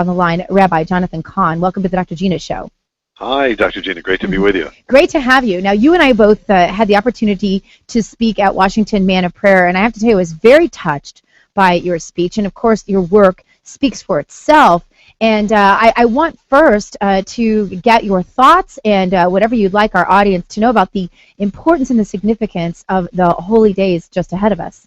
on the line, Rabbi Jonathan Cahn. Welcome to the Dr. Gina Show. Hi, Dr. Gina. Great to be with you. Great to have you. Now, you and I both had the opportunity to speak at Washington Man of Prayer, and I have to tell you, I was very touched by your speech, and of course, your work speaks for itself. And I want first to get your thoughts and whatever you'd like our audience to know about the importance and the significance of the holy days just ahead of us.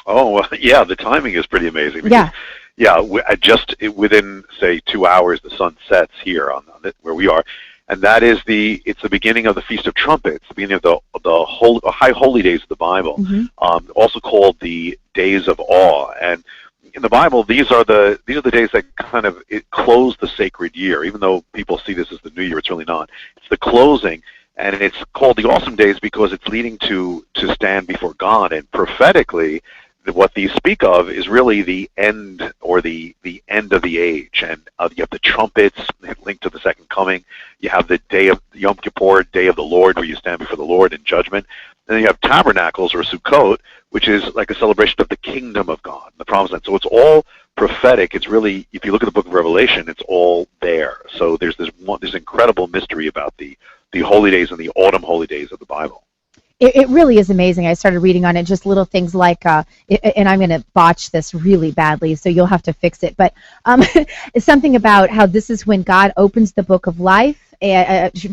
Oh, well, yeah, the timing is pretty amazing. Yeah. Yeah, within, say, 2 hours, the sun sets here where we are. And that is it's the beginning of the Feast of Trumpets, the beginning of the high holy days of the Bible, also called the Days of Awe. And in the Bible, these are the days that kind of close the sacred year. Even though people see this as the new year, it's really not. It's the closing, and it's called the Awesome Days because it's leading to stand before God. And prophetically, what these speak of is really the end, or the end of the age. And you have the trumpets linked to the second coming. You have the day of Yom Kippur, Day of the Lord, where you stand before the Lord in judgment. And then you have tabernacles, or Sukkot, which is like a celebration of the kingdom of God, the promised land. So it's all prophetic. It's really, if you look at the book of Revelation, it's all there. So there's this incredible mystery about the holy days and the autumn holy days of the Bible. It really is amazing. I started reading on it, just little things like, and I'm going to botch this really badly, so you'll have to fix it, but it's something about how this is when God opens the book of life.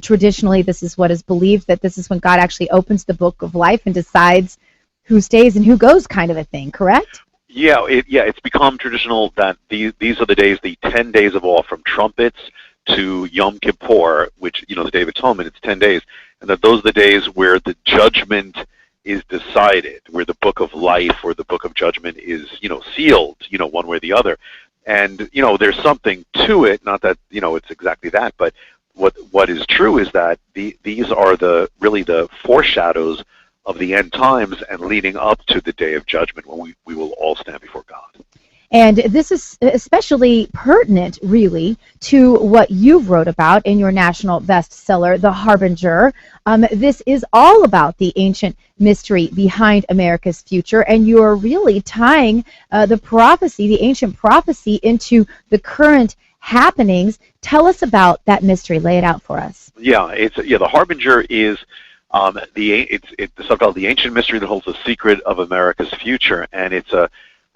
Traditionally, this is what is believed, that this is when God actually opens the book of life and decides who stays and who goes, kind of a thing, correct? Yeah, it's become traditional that these are the days, the 10 days of awe, from trumpets to Yom Kippur, which, the Day of Atonement, it's 10 days. And that those are the days where the judgment is decided, where the book of life or the book of judgment is, sealed, one way or the other. And, there's something to it, not that, it's exactly that, but what is true is that these are really the foreshadows of the end times and leading up to the day of judgment, when we will all stand before God. And this is especially pertinent, really, to what you've wrote about in your national bestseller, The Harbinger. This is all about the ancient mystery behind America's future, and you're really tying the ancient prophecy, into the current happenings. Tell us about that mystery. Lay it out for us. Yeah, The Harbinger is it's the subtitle, The Ancient Mystery That Holds the Secret of America's Future, and it's a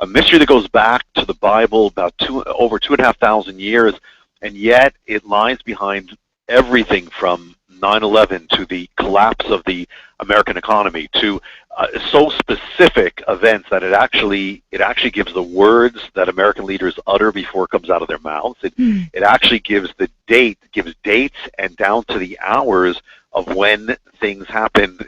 mystery that goes back to the Bible about over 2,500 years, and yet it lies behind everything from 9/11 to the collapse of the American economy, to so specific events that it actually gives the words that American leaders utter before it comes out of their mouths. It actually gives dates and down to the hours of when things happen,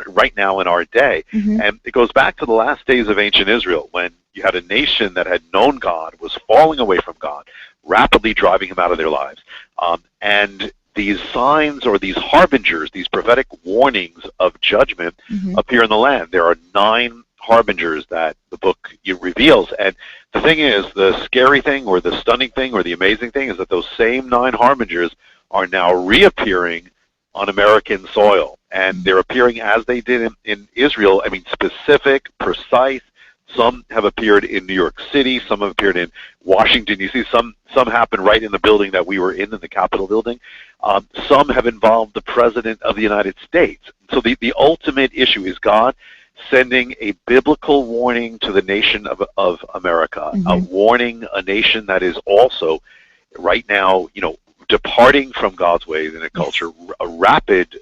right now in our day. And it goes back to the last days of ancient Israel, when you had a nation that had known God, was falling away from God, rapidly driving him out of their lives. And these signs, or these harbingers, these prophetic warnings of judgment, appear in the land. There are 9 harbingers that the book reveals. And the thing is, the scary thing, or the stunning thing, or the amazing thing, is that those same 9 harbingers are now reappearing on American soil. And they're appearing as they did in Israel. I mean, specific, precise. Some have appeared in New York City. Some have appeared in Washington, D.C. Some happen right in the building that we were in the Capitol building. Some have involved the President of the United States. So the ultimate issue is God sending a biblical warning to the nation of America, a warning, a nation that is also right now, departing from God's ways in a culture, a rapid,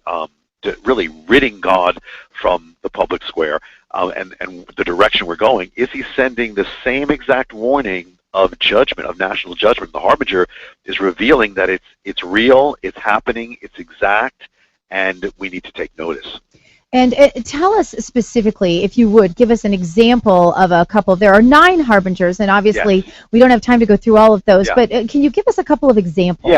really ridding God from the public square, and the direction we're going. Is he sending the same exact warning of judgment, of national judgment? The Harbinger is revealing that it's real, it's happening, it's exact, and we need to take notice. And tell us specifically, if you would, give us an example of a couple. There are 9 harbingers, and obviously we don't have time to go through all of those, but can you give us a couple of examples?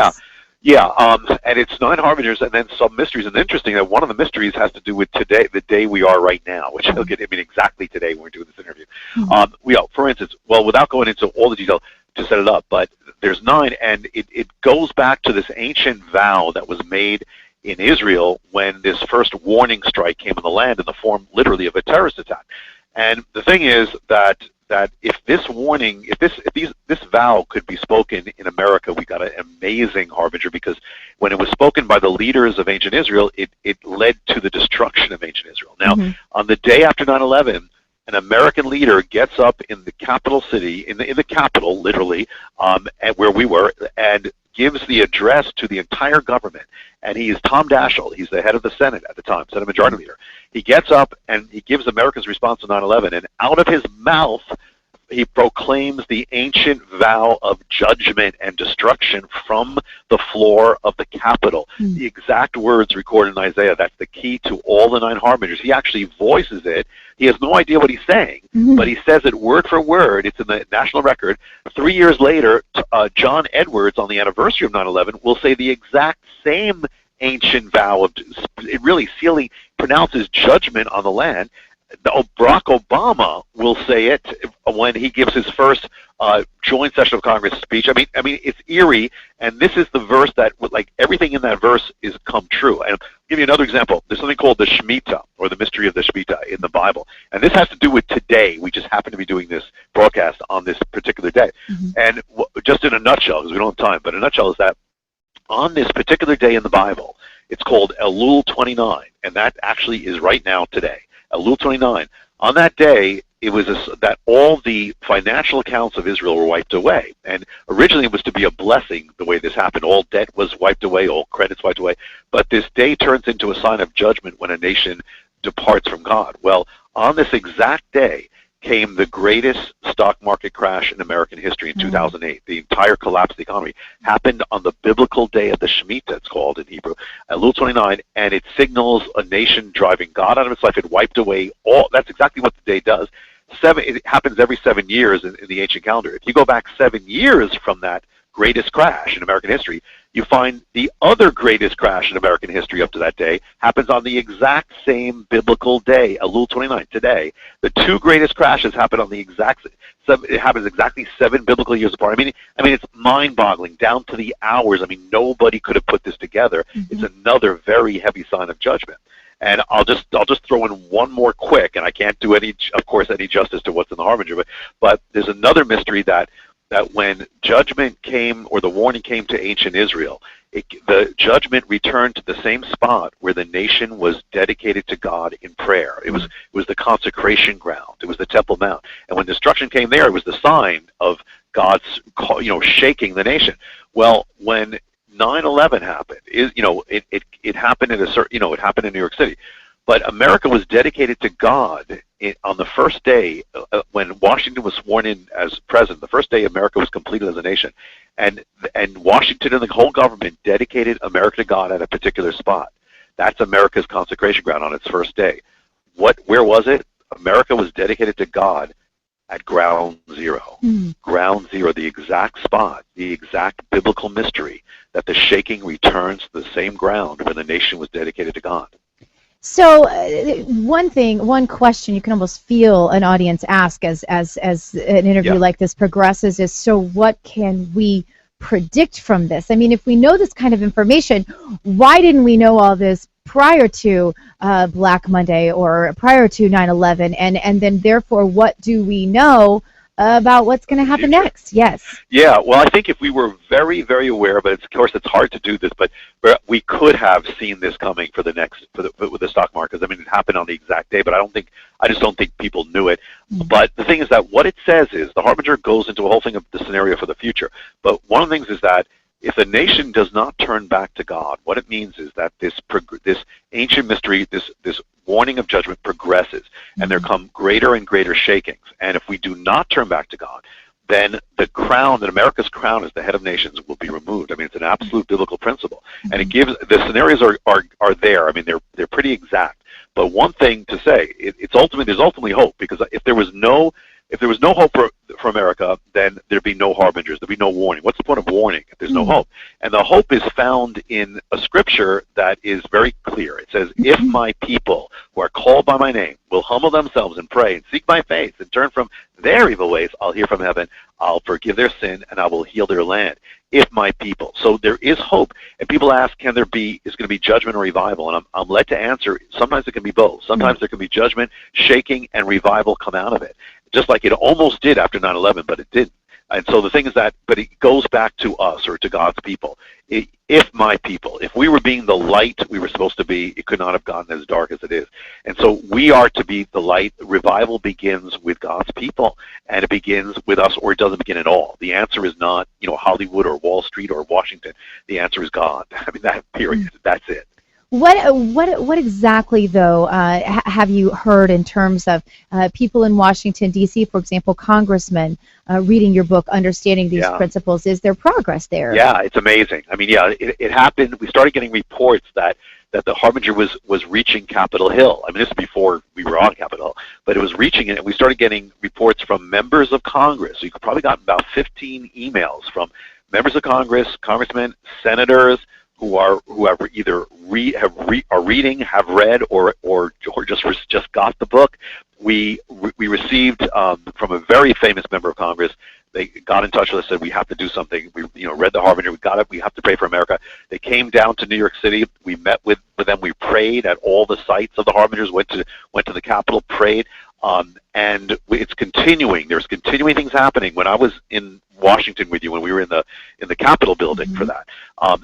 And it's 9 harbingers and then some mysteries. And interesting that one of the mysteries has to do with today, the day we are right now, which he'll get, exactly today when we're doing this interview. For instance, without going into all the detail to set it up, but there's 9, and it goes back to this ancient vow that was made in Israel when this first warning strike came in the land in the form, literally, of a terrorist attack. And the thing is that that if this warning, this vow could be spoken in America, we got an amazing harbinger, because when it was spoken by the leaders of ancient Israel, it led to the destruction of ancient Israel. Now, on the day after 9/11, an American leader gets up in the capital city, in the capital, literally, and where we were, and gives the address to the entire government. And he is Tom Daschle. He's the head of the Senate at the time, Senate Majority Leader. He gets up and he gives America's response to 9/11, and out of his mouth, he proclaims the ancient vow of judgment and destruction from the floor of the Capitol. The exact words recorded in Isaiah, that's the key to all the 9 harbingers. He actually voices it. He has no idea what he's saying, but he says it word for word. It's in the National Record. 3 years later, John Edwards, on the anniversary of 9/11, will say the exact same ancient vow of, it really sealing, pronounces judgment on the land. Barack Obama will say it when he gives his first joint session of Congress speech. I mean, it's eerie, and this is the verse that, like, everything in that verse is come true. And I'll give you another example. There's something called the Shemitah, or the mystery of the Shemitah in the Bible, and this has to do with today. We just happen to be doing this broadcast on this particular day. And just in a nutshell, because we don't have time, but a nutshell is that on this particular day in the Bible, it's called Elul 29, and that actually is right now today. Elul 29. On that day, it was that all the financial accounts of Israel were wiped away. And originally it was to be a blessing the way this happened. All debt was wiped away, all credits wiped away. But this day turns into a sign of judgment when a nation departs from God. Well, on this exact day came the greatest stock market crash in American history in 2008. The entire collapse of the economy happened on the biblical day of the Shemitah, it's called in Hebrew, Elul 29, and it signals a nation driving God out of its life. It wiped away all, that's exactly what the day does. It happens every 7 years in the ancient calendar. If you go back 7 years from that greatest crash in American history, you find the other greatest crash in American history up to that day happens on the exact same biblical day, Elul 29, today. The 2 greatest crashes happen on the exact, it happens exactly 7 biblical years apart. I mean, it's mind-boggling, down to the hours. I mean, nobody could have put this together. It's another very heavy sign of judgment. And I'll just throw in one more quick, and I can't do any justice to what's in the Harbinger, but there's another mystery that when judgment came, or the warning came to ancient Israel, the judgment returned to the same spot where the nation was dedicated to God in prayer. It was the consecration ground. It was the Temple Mount. And when destruction came there, it was the sign of God's, shaking the nation. Well, when 9/11 happened, it happened in it happened in New York City. But America was dedicated to God on the first day when Washington was sworn in as president. The first day America was completed as a nation, and Washington and the whole government dedicated America to God at a particular spot. That's America's consecration ground on its first day. Where was it? America was dedicated to God at ground zero. Ground zero, the exact spot, the exact biblical mystery that the shaking returns to the same ground where the nation was dedicated to God. So one question you can almost feel an audience ask as an interview like this progresses is, so what can we predict from this? I mean, if we know this kind of information, why didn't we know all this prior to Black Monday or prior to 9/11? And then therefore, what do we know about what's going to happen next? Yes. Yeah, well, I think if we were very, very aware, but of course it's hard to do this, but we could have seen this coming with the stock markets. I mean, it happened on the exact day, but I just don't think people knew it. But the thing is that what it says is, the Harbinger goes into a whole thing of the scenario for the future. But one of the things is that if the nation does not turn back to God, what it means is that this ancient mystery, this warning of judgment progresses, and there come greater and greater shakings. And if we do not turn back to God, then the crown, that America's crown as the head of nations, will be removed. I mean, it's an absolute biblical principle, and it gives, the scenarios are there. I mean, they're pretty exact. But one thing to say, there's ultimately hope, because if there was no hope for America, then there'd be no harbingers, there'd be no warning. What's the point of warning if there's no hope? And the hope is found in a scripture that is very clear. It says, if my people who are called by my name will humble themselves and pray and seek my face and turn from their evil ways, I'll hear from heaven, I'll forgive their sin, and I will heal their land. If my people. So there is hope. And people ask, is going to be judgment or revival? And I'm led to answer, sometimes it can be both. Sometimes there can be judgment, shaking, and revival come out of it. Just like it almost did after 9/11, but it didn't. And so the thing is that, but it goes back to us or to God's people. If my people, if we were being the light we were supposed to be, it could not have gotten as dark as it is. And so we are to be the light. Revival begins with God's people, and it begins with us, or it doesn't begin at all. The answer is not, Hollywood or Wall Street or Washington. The answer is God. I mean, that period. That's it. What exactly, though, have you heard in terms of people in Washington, D.C., for example, congressmen reading your book, understanding these principles? Is there progress there? Yeah, it's amazing. I mean, it happened. We started getting reports that the Harbinger was reaching Capitol Hill. I mean, this is before we were on Capitol Hill, but it was reaching it, and we started getting reports from members of Congress. So you could probably gotten about 15 emails from members of Congress, congressmen, senators, who are either are reading, have read, or just got the book. We received from a very famous member of Congress. They got in touch with us, said we have to do something. We read the Harbinger. We got it. We have to pray for America. They came down to New York City. We met with them. We prayed at all the sites of the Harbingers. Went to the Capitol, prayed, and it's continuing. There's continuing things happening. When I was in Washington with you, when we were in the Capitol building for that,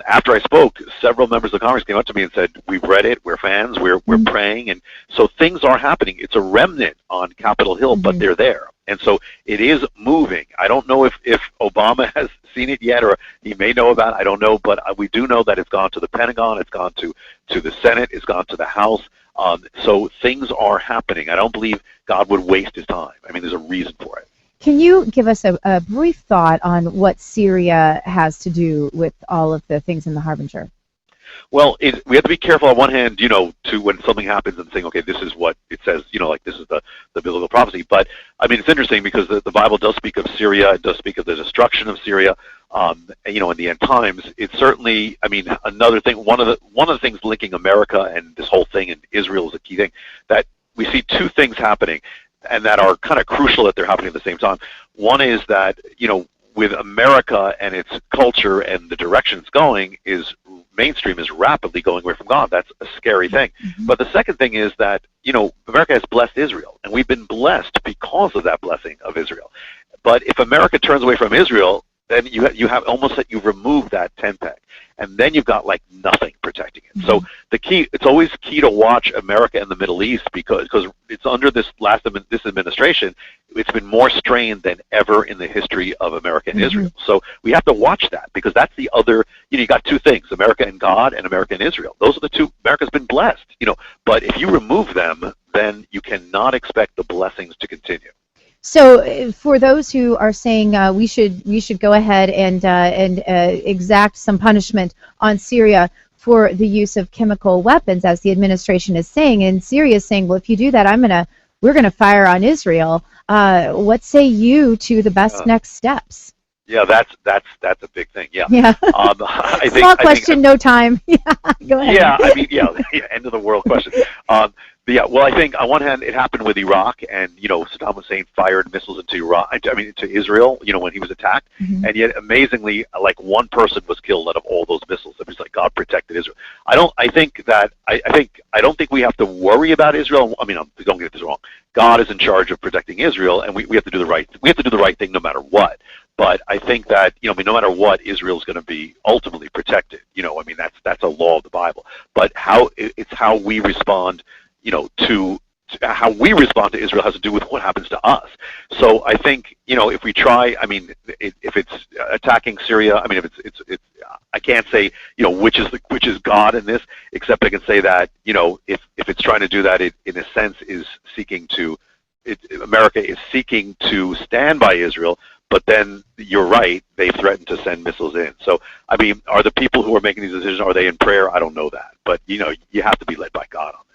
after I spoke, several members of Congress came up to me and said, "We've read it. We're fans. We're praying." And so things are happening. It's a remnant on Capitol Hill, but they're there. And so it is moving. I don't know if Obama has seen it yet, or he may know about it. I don't know, but we do know that it's gone to the Pentagon, it's gone to the Senate, it's gone to the House. So things are happening. I don't believe God would waste his time. I mean, there's a reason for it. Can you give us a brief thought on what Syria has to do with all of the things in the Harbinger? Well, we have to be careful on one hand, to when something happens and saying, okay, this is what it says, like this is the biblical prophecy. But, I mean, it's interesting because the Bible does speak of Syria. It does speak of the destruction of Syria, in the end times. It's certainly, I mean, another thing, one of the things linking America and this whole thing and Israel is a key thing, that we see two things happening and that are kind of crucial that they're happening at the same time. One is that, with America and its culture and the direction it's going, is mainstream is rapidly going away from God. That's a scary thing. But the second thing is that, America has blessed Israel, and we've been blessed because of that blessing of Israel. But if America turns away from Israel, then you have almost that you've removed that tent peg, and then you've got like nothing protecting it. So it's always key to watch America and the Middle East because it's under this administration, it's been more strained than ever in the history of America and Israel. So we have to watch that because that's the other. You got two things: America and God, and America and Israel. Those are the two. America's been blessed, but if you remove them, then you cannot expect the blessings to continue. So, for those who are saying we should go ahead and exact some punishment on Syria for the use of chemical weapons, as the administration is saying, and Syria is saying, well, if you do that, we're gonna fire on Israel. What say you to the best next steps? Yeah, that's a big thing. Yeah. Yeah. Small question, no time. Yeah. Go ahead. Yeah, I mean, end of the world question. Well, I think on one hand it happened with Iraq, and Saddam Hussein fired missiles into Israel, when he was attacked, and yet amazingly, like one person was killed out of all those missiles. It was like God protected Israel. I don't think we have to worry about Israel. I mean, don't get this wrong. God is in charge of protecting Israel, and we have to do the right thing no matter what. But I think that no matter what, Israel's going to be ultimately protected. I mean, that's a law of the Bible. But it's how we respond. To how we respond to Israel has to do with what happens to us. So I think, if we try, I mean, if it's attacking Syria, I mean, if it's I can't say, which is God in this, except I can say that, if it's trying to do that, it in a sense is America is seeking to stand by Israel. But then you're right; they threaten to send missiles in. So, I mean, are the people who are making these decisions, are they in prayer? I don't know that, but you have to be led by God on this.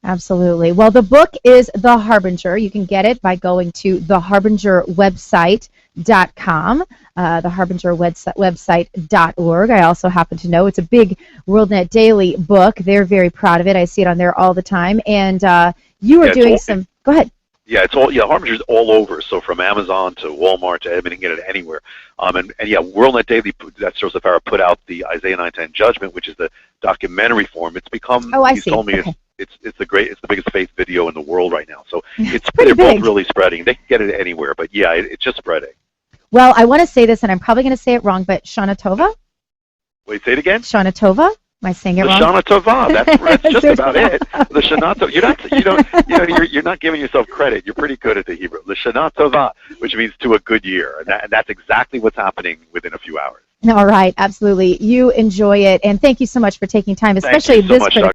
Absolutely. Well, the book is The Harbinger. You can get it by going to theharbingerwebsite.com, theharbingerwebsite.org. I also happen to know it's a big WorldNet Daily book. They're very proud of it. I see it on there all the time. And you are doing some... Go ahead. Yeah, it's all Harbinger's all over. So from Amazon to Walmart to you can get it anywhere. And WorldNet Daily, that Joseph Farah put out the Isaiah 9:10 Judgment, which is the documentary form. It's become. Oh, I he's see. told me Okay. it's the biggest faith video in the world right now. So they're both really spreading. They can get it anywhere, but yeah, it's just spreading. Well, I want to say this, and I'm probably going to say it wrong, but Shana Tova? Wait, say it again. Shana Tova? Am I saying it wrong? Shana Tova. That's just about it. The Shana Tova. You're not giving yourself credit. You're pretty good at the Hebrew. The Shana Tova, which means to a good year, and that's exactly what's happening within a few hours. All right, absolutely. You enjoy it, and thank you so much for taking time, especially Thank you so much,